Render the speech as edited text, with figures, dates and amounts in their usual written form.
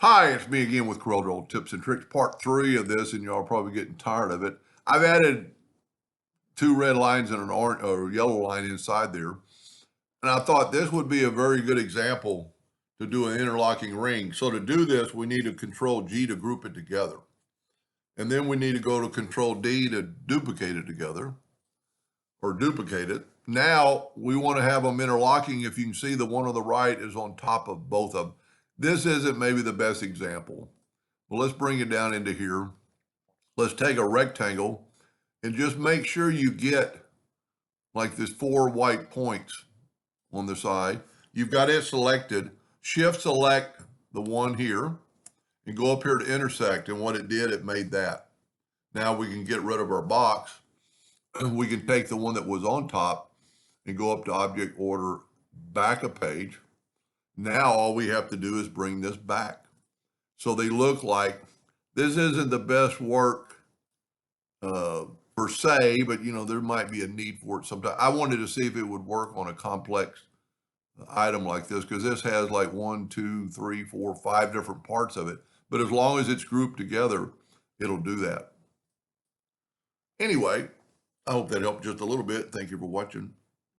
Hi, it's me again with CorelDraw Tips and Tricks, part 3 of this, and y'all are probably getting tired of it. I've added 2 red lines and an orange or yellow line inside there, and I thought this would be a very good example to do an interlocking ring. So to do this, we need to Control G to group it together, and then we need to go to Control D to duplicate it together, or duplicate it. Now we want to have them interlocking. If you can see, the one on the right is on top of both of them. This isn't maybe the best example. Well, let's bring it down into here. Let's take a rectangle and just make sure you get like this 4 white points on the side. You've got it selected. Shift select the one here and go up here to intersect. And what it did, it made that. Now we can get rid of our box. We can take the one that was on top and go up to object order, back a page. Now all we have to do is bring this back. So they look like, this isn't the best work per se, but there might be a need for it sometime. I wanted to see if it would work on a complex item like this, because this has like 1, 2, 3, 4, 5 different parts of it. But as long as it's grouped together, it'll do that. Anyway, I hope that helped just a little bit. Thank you for watching.